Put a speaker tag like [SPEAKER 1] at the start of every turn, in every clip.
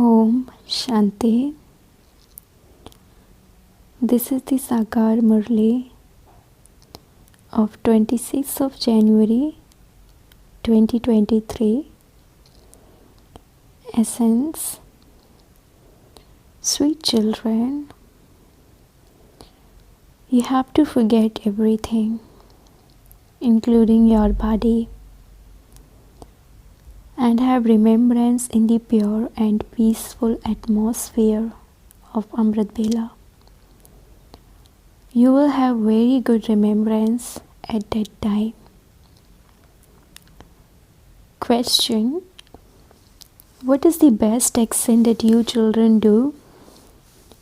[SPEAKER 1] Om Shanti. This is the Sakar Murli of 26th of January 2023. Essence. Sweet children, you have to forget everything, including your body, and have remembrance in the pure and peaceful atmosphere of Amrit Bela. You will have very good remembrance at that time. Question: what is the best action that you children do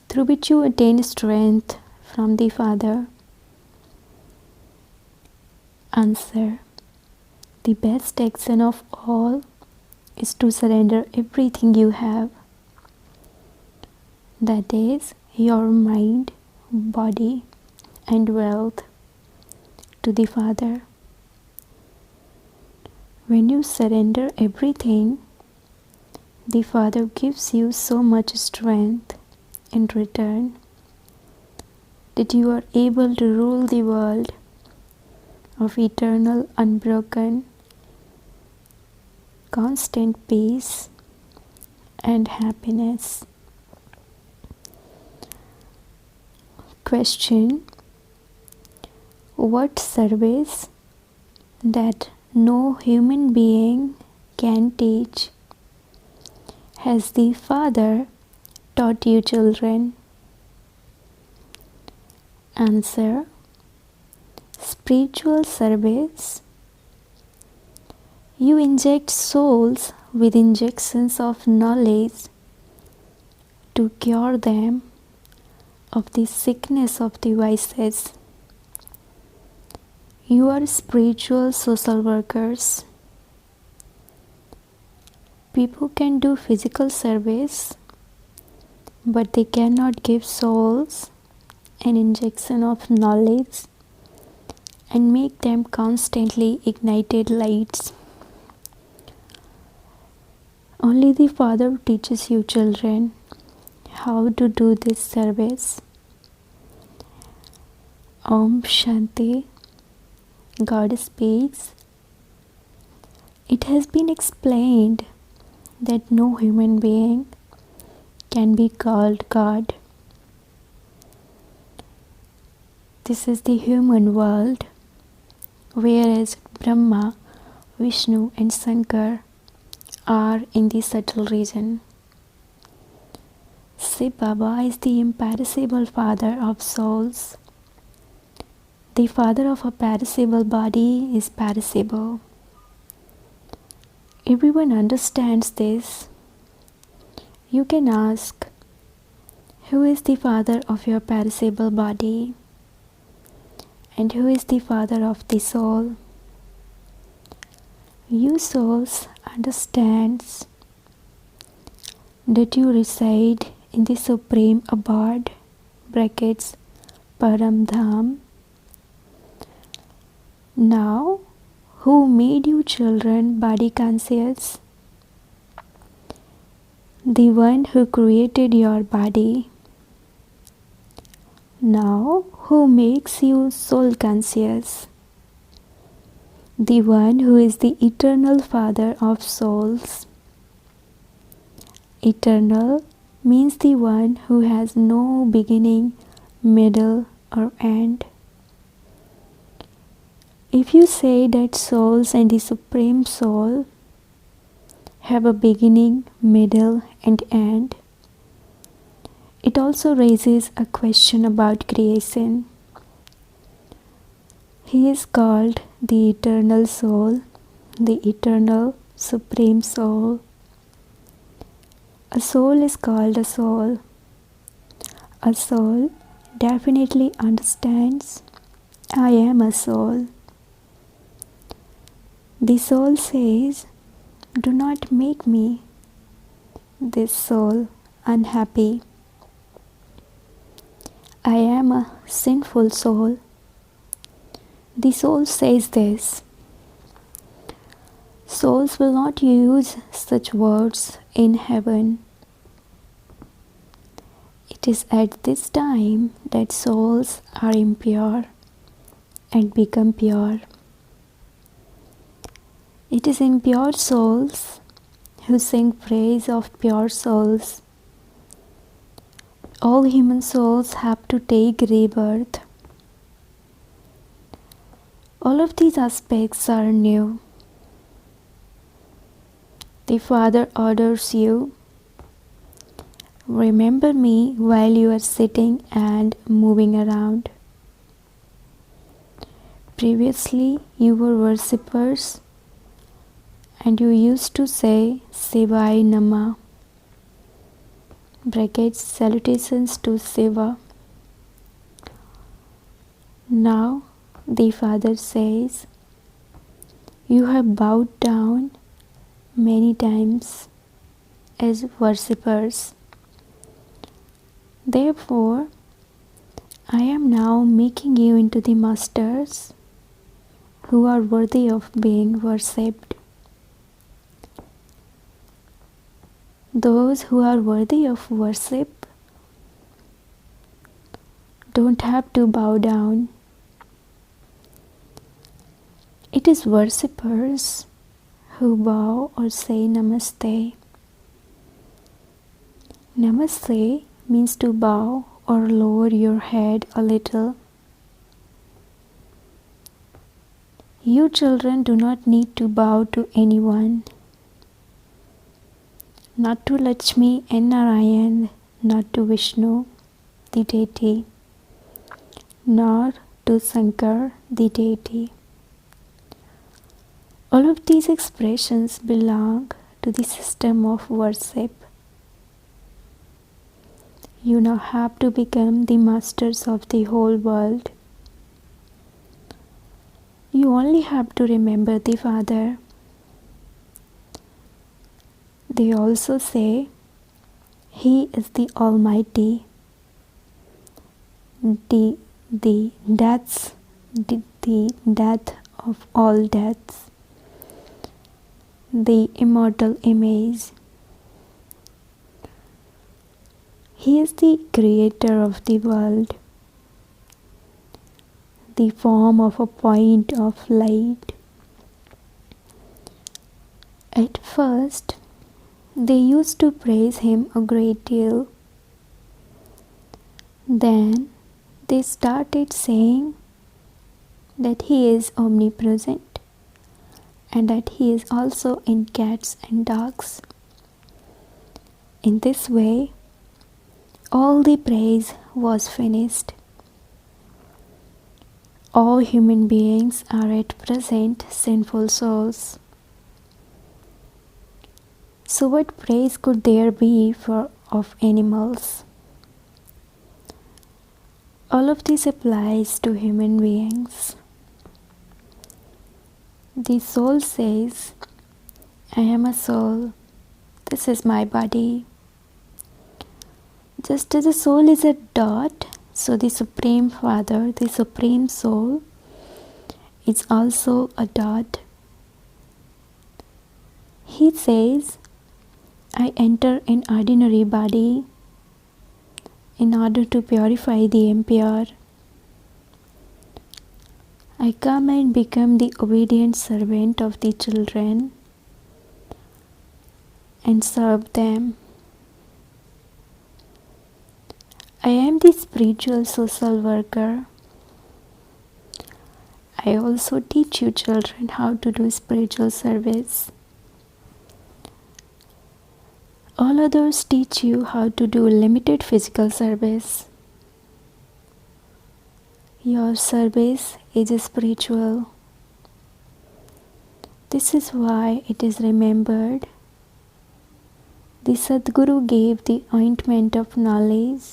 [SPEAKER 1] through which you attain strength from the Father? Answer: the best action of all is to surrender everything you have, that is, your mind, body, and wealth, to the Father. When you surrender everything, the Father gives you so much strength in return that you are able to rule the world of eternal, unbroken, constant peace and happiness. Question: what service that no human being can teach has the Father taught you children? Answer: spiritual service. You inject souls with injections of knowledge to cure them of the sickness of the vices. You are spiritual social workers. People can do physical service, but they cannot give souls an injection of knowledge and make them constantly ignited lights. Only the Father teaches you children how to do this service. Om Shanti. God speaks. It has been explained that no human being can be called God. This is the human world, whereas Brahma, Vishnu and Shankar are in the subtle region. Shiv Baba is the imperishable Father of souls. The Father of a perishable body is perishable. Everyone understands this. You can ask, who is the Father of your perishable body? And who is the Father of the soul? You souls understands that you reside in the supreme abode, brackets, Param Dham. Now, who made you children body conscious? The one who created your body. Now, who makes you soul conscious? The one who is the eternal Father of souls. Eternal means the one who has no beginning, middle, or end. If you say that souls and the Supreme Soul have a beginning, middle, and end, it also raises a question about creation. He is called the Eternal Soul, the Eternal Supreme Soul. A soul is called a soul. A soul definitely understands, I am a soul. The soul says, do not make me, this soul, unhappy. I am a sinful soul. The soul says this. Souls will not use such words in heaven. It is at this time that souls are impure and become pure. It is impure souls who sing praise of pure souls. All human souls have to take rebirth. All of these aspects are new. The Father orders you, remember me while you are sitting and moving around. Previously, you were worshippers and you used to say Shivaya Nama, brackets salutations to Shiva. Now the Father says, you have bowed down many times as worshippers. Therefore, I am now making you into the masters who are worthy of being worshipped. Those who are worthy of worship don't have to bow down. It is worshippers who bow or say Namaste. Namaste means to bow or lower your head a little. You children do not need to bow to anyone. Not to Lakshmi and Narayan, not to Vishnu, the deity, nor to Shankar, the deity. All of these expressions belong to the system of worship. You now have to become the masters of the whole world. You only have to remember the Father. They also say, He is the Almighty, the death of all deaths, the immortal image. He is the creator of the world, the form of a point of light. At first, they used to praise him a great deal. Then they started saying that he is omnipresent and that he is also in cats and dogs. In this way, all the praise was finished. All human beings are at present sinful souls. So what praise could there be of animals? All of this applies to human beings. The soul says, I am a soul. This is my body. Just as the soul is a dot, so the Supreme Father, the Supreme Soul, is also a dot. He says, I enter an ordinary body in order to purify the impure. I come and become the obedient servant of the children and serve them. I am the spiritual social worker. I also teach you children how to do spiritual service. All others teach you how to do limited physical service. Your service is spiritual. This is why it is remembered. The Sadguru gave the ointment of knowledge,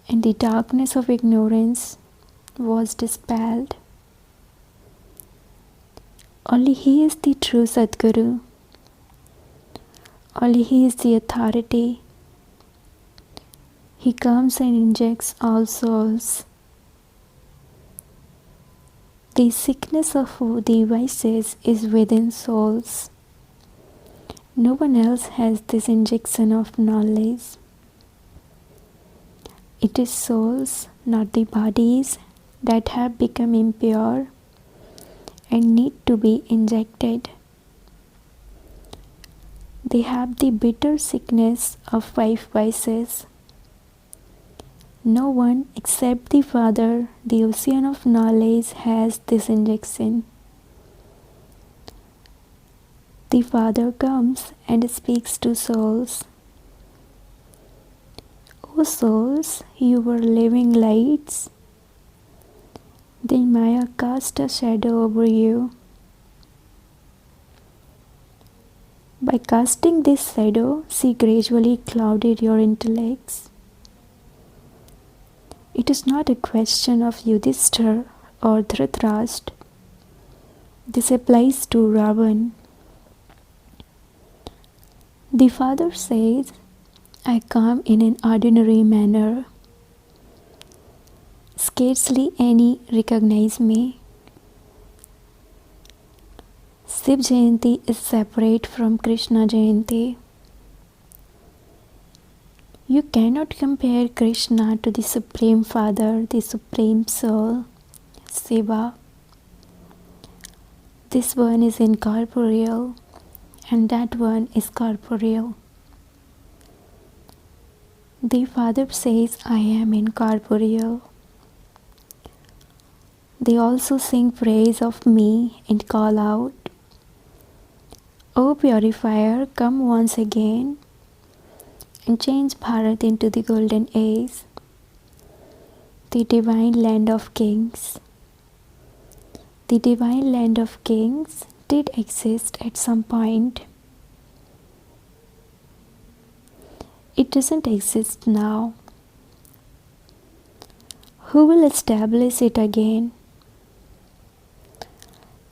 [SPEAKER 1] and the darkness of ignorance was dispelled. Only He is the true Sadguru. Only He is the authority. He comes and injects all souls. The sickness of the vices is within souls. No one else has this injection of knowledge. It is souls, not the bodies, that have become impure and need to be injected. They have the bitter sickness of 5 vices. No one except the Father, the ocean of knowledge, has this injection. The Father comes and speaks to souls. O souls, you were living lights. Then Maya cast a shadow over you. By casting this shadow, she gradually clouded your intellects. It is not a question of Yudhishthir or Dhritarashtra. This applies to Ravan. The Father says, I come in an ordinary manner. Scarcely any recognize me. Shiv Jayanti is separate from Krishna Jayanti. You cannot compare Krishna to the Supreme Father, the Supreme Soul, Shiva. This one is incorporeal and that one is corporeal. The Father says, I am incorporeal. They also sing praise of me and call out, O purifier, come once again and change Bharat into the golden age, the divine land of kings. The divine land of kings did exist at some point. It doesn't exist now. Who will establish it again?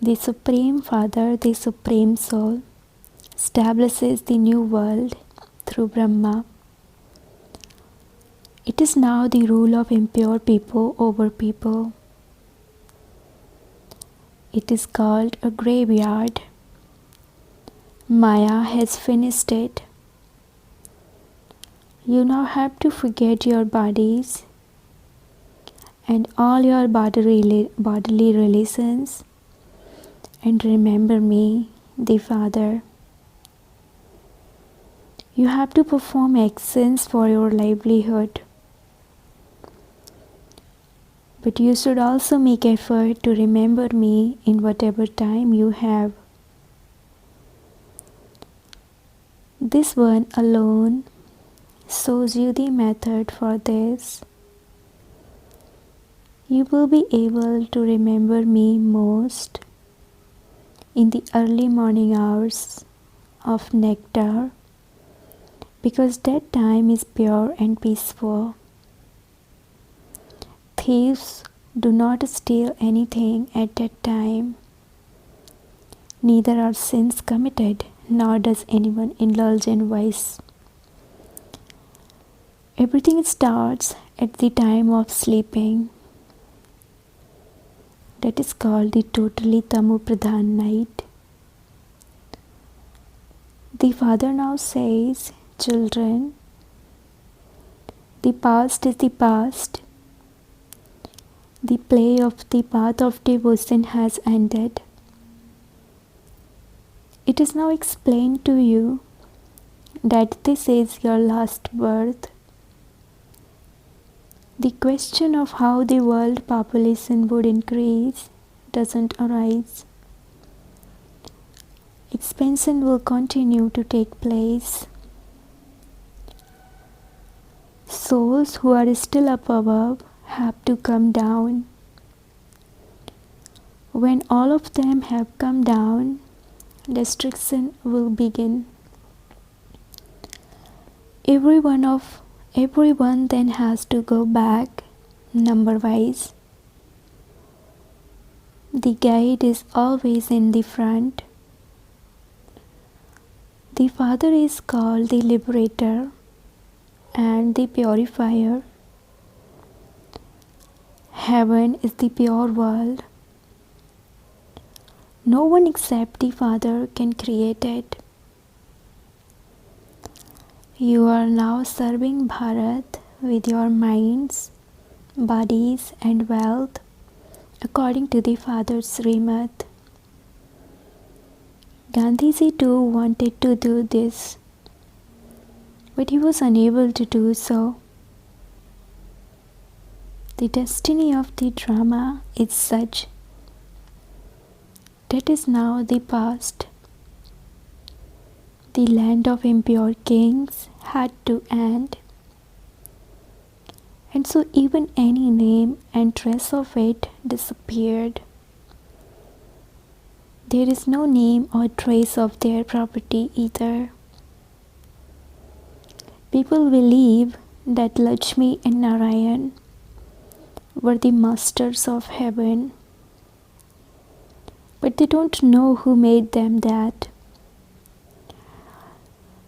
[SPEAKER 1] The Supreme Father, the Supreme Soul, establishes the new world through Brahma. It is now the rule of impure people over people. It is called a graveyard. Maya has finished it. You now have to forget your bodies and all your bodily relations and remember me, the Father. You have to perform actions for your livelihood. But you should also make effort to remember me in whatever time you have. This one alone shows you the method for this. You will be able to remember me most in the early morning hours of nectar, because that time is pure and peaceful. Thieves do not steal anything at that time. Neither are sins committed, nor does anyone indulge in vice. Everything starts at the time of sleeping. That is called the totally Tamu Pradhan night. The Father now says, children, the past is the past. The play of the path of devotion has ended. It is now explained to you that this is your last birth. The question of how the world population would increase doesn't arise. Expansion will continue to take place. Souls who are still up above have to come down. When all of them have come down, destruction will begin. Everyone then has to go back number-wise. The guide is always in the front. The Father is called the Liberator and the Purifier. Heaven is the pure world. No one except the Father can create it. You are now serving Bharat with your minds, bodies, and wealth according to the Father's Srimad. Gandhiji too wanted to do this, but he was unable to do so. The destiny of the drama is such that is now the past. The land of impure kings had to end, and so even any name and trace of it disappeared. There is no name or trace of their property either. People believe that Lakshmi and Narayan were the masters of heaven, but they don't know who made them that.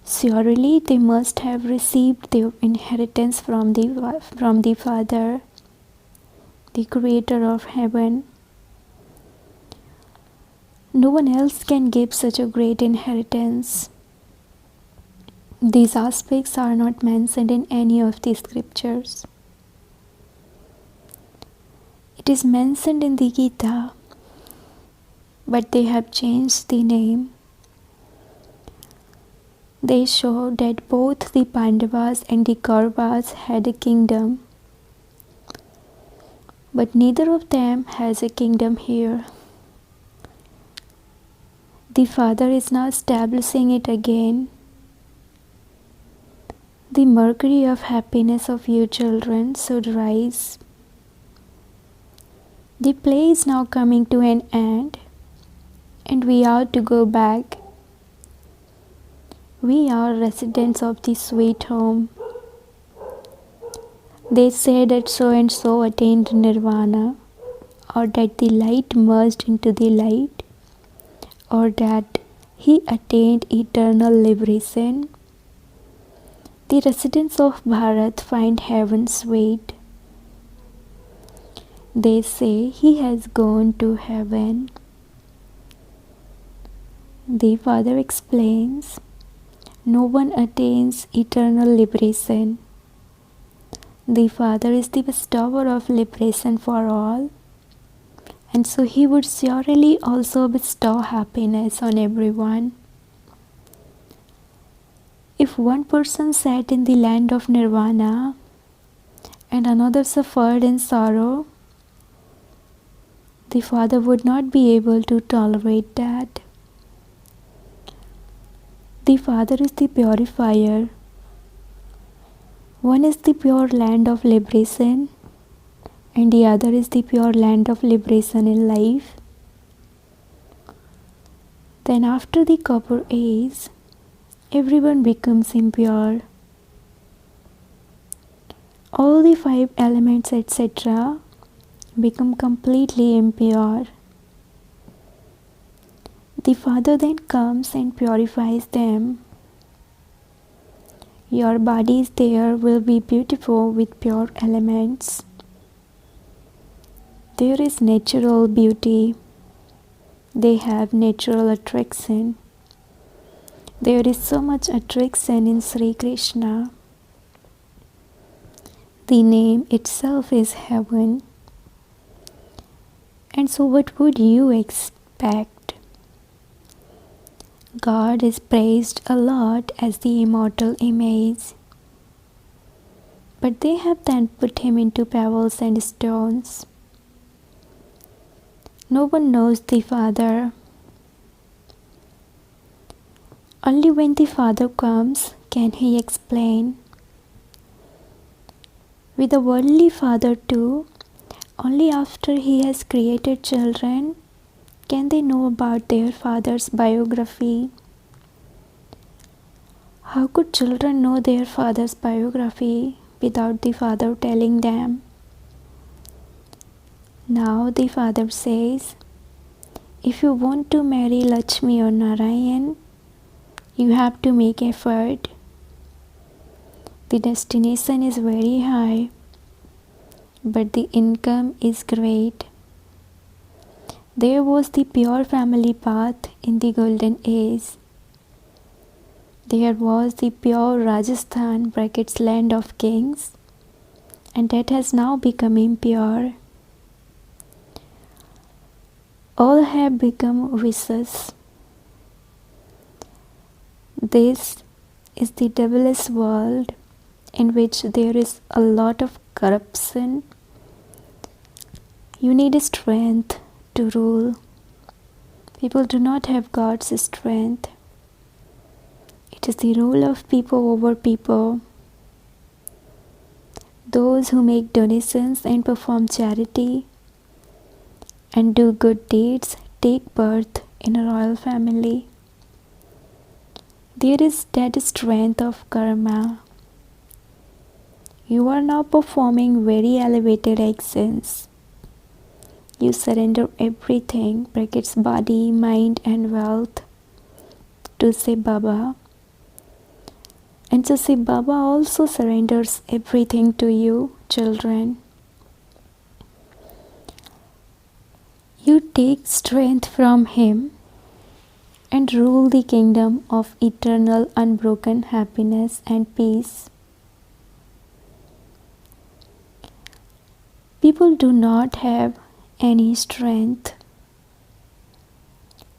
[SPEAKER 1] Surely they must have received their inheritance from the Father, the Creator of heaven. No one else can give such a great inheritance. These aspects are not mentioned in any of the scriptures. It is mentioned in the Gita, but they have changed the name. They show that both the Pandavas and the Kauravas had a kingdom, but neither of them has a kingdom here. The Father is now establishing it again. The mercury of happiness of you children should rise. The play is now coming to an end, and we are to go back. We are residents of the sweet home. They say that so and so attained nirvana, or that the light merged into the light, or that he attained eternal liberation. The residents of Bharat find heaven sweet. They say he has gone to heaven. The Father explains, no one attains eternal liberation. The Father is the bestower of liberation for all, and so he would surely also bestow happiness on everyone. If one person sat in the land of nirvana and another suffered in sorrow, the Father would not be able to tolerate that. The Father is the purifier. One is the pure land of liberation, and the other is the pure land of liberation in life. Then after the copper age, everyone becomes impure. All the 5 elements, etc., become completely impure. The Father then comes and purifies them. Your bodies there will be beautiful with pure elements. There is natural beauty. They have natural attraction. There is so much attraction in Sri Krishna. The name itself is heaven. And so what would you expect? God is praised a lot as the immortal image, but they have then put him into pebbles and stones. No one knows the Father. Only when the Father comes can he explain. With a worldly father too, only after he has created children can they know about their father's biography. How could children know their father's biography without the Father telling them? Now the Father says, if you want to marry Lakshmi or Narayan, you have to make effort. The destination is very high, but the income is great. There was the pure family path in the golden age. There was the pure Rajasthan (land of kings) and that has now become impure. All have become vicious. This is the devilish world in which there is a lot of corruption. You need strength to rule. People do not have God's strength. It is the rule of people over people. Those who make donations and perform charity and do good deeds take birth in a royal family. There is that strength of karma. You are now performing very elevated actions. You surrender everything, brackets body, mind and wealth, to Sai Baba. And so Sai Baba also surrenders everything to you, children. You take strength from him and rule the kingdom of eternal unbroken happiness and peace. People do not have any strength.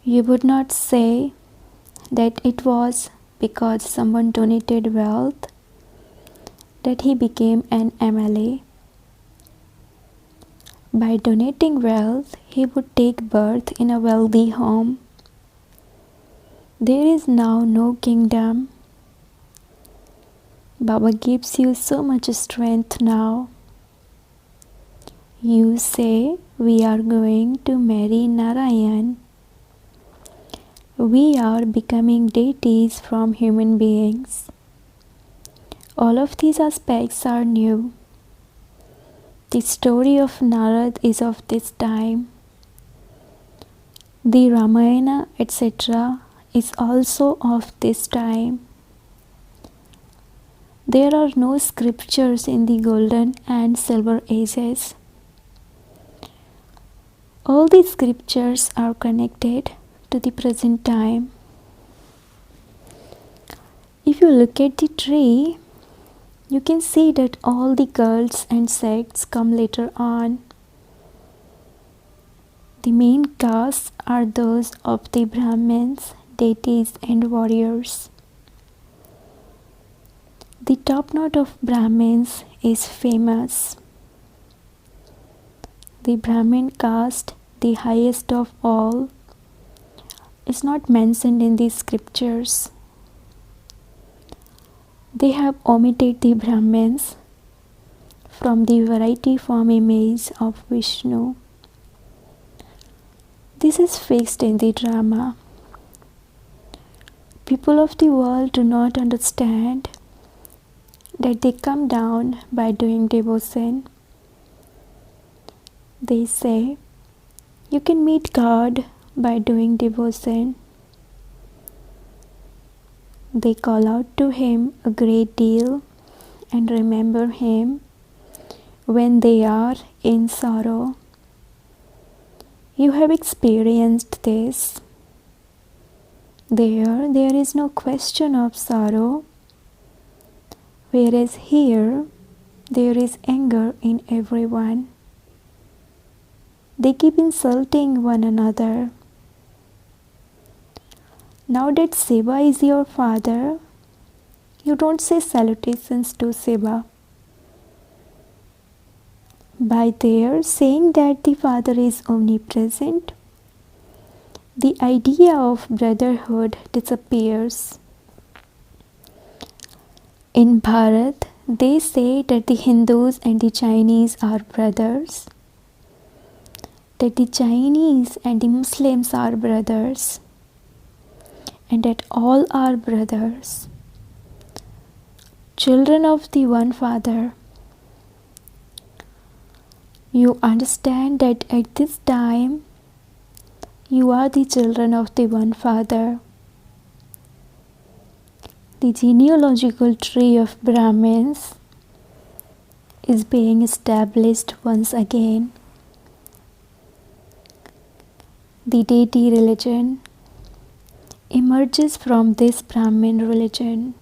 [SPEAKER 1] You would not say that it was because someone donated wealth that he became an MLA. By donating wealth, he would take birth in a wealthy home. There is now no kingdom. Baba gives you so much strength now. You say, we are going to marry Narayan. We are becoming deities from human beings. All of these aspects are new. The story of Narad is of this time. The Ramayana, etc. is also of this time. There are no scriptures in the golden and silver ages. All the scriptures are connected to the present time. If you look at the tree, you can see that all the cults and sects come later on. The main castes are those of the Brahmins, deities and warriors. The top knot of Brahmins is famous. The Brahmin caste, the highest of all, is not mentioned in the scriptures. They have omitted the Brahmins from the variety form image of Vishnu. This is fixed in the drama. People of the world do not understand that they come down by doing devotion. They say, you can meet God by doing devotion. They call out to him a great deal and remember him when they are in sorrow. You have experienced this. There is no question of sorrow, whereas here, there is anger in everyone. They keep insulting one another. Now that Shiva is your father, you don't say salutations to Shiva. By their saying that the father is omnipresent, the idea of brotherhood disappears. In Bharat, they say that the Hindus and the Chinese are brothers, that the Chinese and the Muslims are brothers, and that all are brothers, children of the one Father. You understand that at this time, you are the children of the one Father. The genealogical tree of Brahmins is being established once again. The deity religion emerges from this Brahmin religion.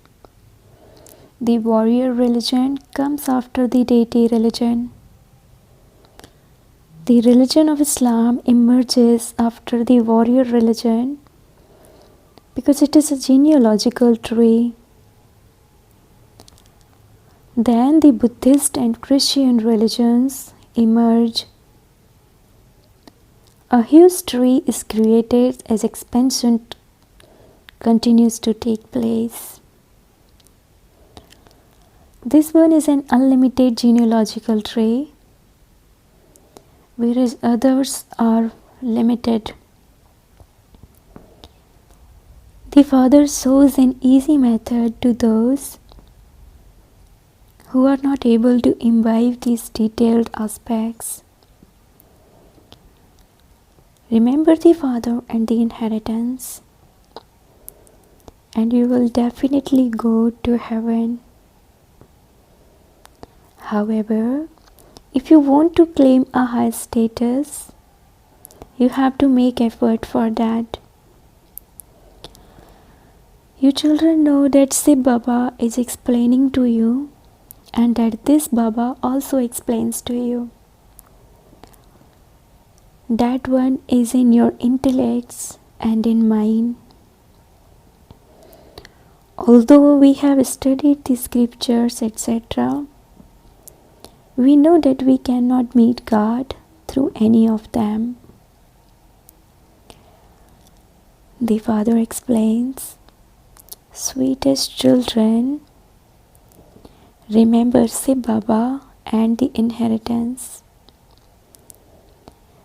[SPEAKER 1] The warrior religion comes after the deity religion. The religion of Islam emerges after the warrior religion because it is a genealogical tree. Then the Buddhist and Christian religions emerge. A huge tree is created as expansion continues to take place. This one is an unlimited genealogical tree, whereas others are limited. The Father shows an easy method to those who are not able to imbibe these detailed aspects. Remember the Father and the inheritance, and you will definitely go to heaven. However, if you want to claim a high status, you have to make effort for that. You children know that Shiv Baba is explaining to you, and that this Baba also explains to you. That one is in your intellects and in mine. Although we have studied the scriptures, etc., we know that we cannot meet God through any of them. The Father explains, sweetest children, remember Shiv Baba and the inheritance.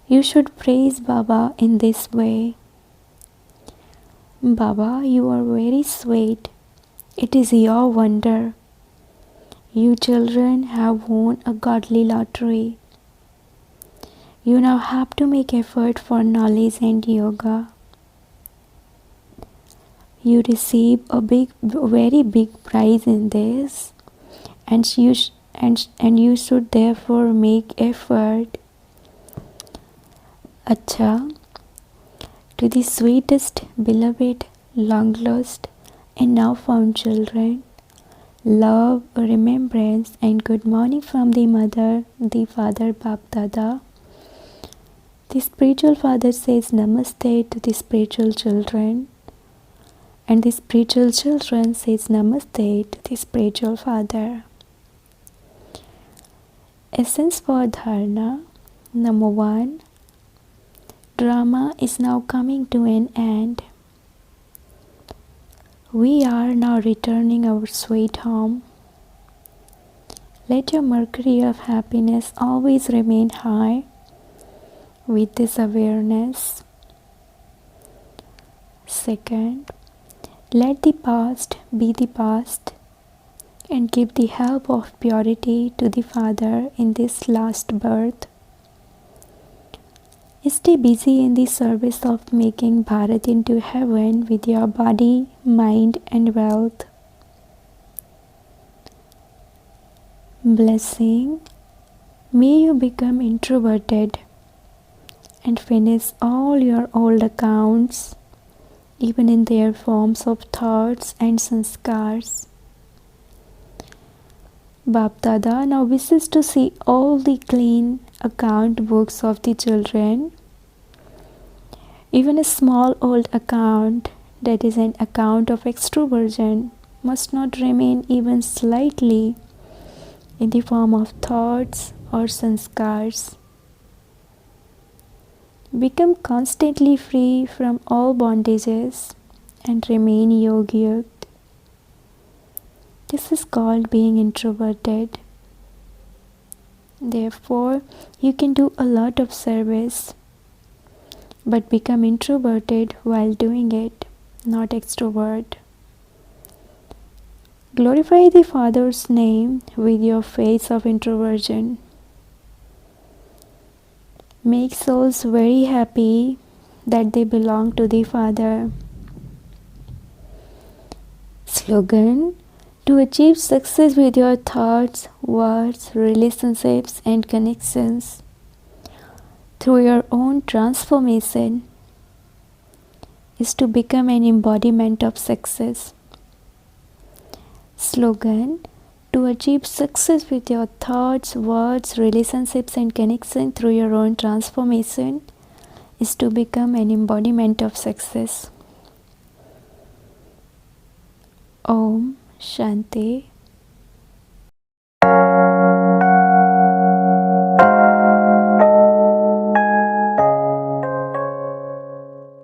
[SPEAKER 1] You should praise Baba in this way. Baba, you are very sweet. It is your wonder. You children have won a godly lottery. You now have to make effort for knowledge and yoga. You receive a very big prize in this, and you should therefore make effort. Acha, to the sweetest, beloved, long-lost, and now found children, love, remembrance, and good morning from the Mother, the Father, Bap Dada. The spiritual father says Namaste to the spiritual children, and the spiritual children says Namaste to the spiritual father. Essence for Dharana. Number 1. Drama is now coming to an end. We are now returning our sweet home. Let your mercury of happiness always remain high with this awareness. Second, let the past be the past and give the help of purity to the Father in this last birth. Stay busy in the service of making Bharat into heaven with your body, mind, and wealth. Blessing. May you become introverted and finish all your old accounts, even in their forms of thoughts and sanskars. Bap Dada now wishes to see all the clean account books of the children. Even a small old account, that is an account of extroversion, must not remain even slightly in the form of thoughts or sanskars. Become constantly free from all bondages and remain yogi-yukt. This is called being introverted. Therefore, you can do a lot of service, but become introverted while doing it, not extrovert. Glorify the Father's name with your face of introversion. Make souls very happy that they belong to the Father. Slogan: to achieve success with your thoughts, words, relationships, and connections through your own transformation is to become an embodiment of success. Slogan: to achieve success with your thoughts, words, relationships, and connection through your own transformation is to become an embodiment of success. Om Shanti.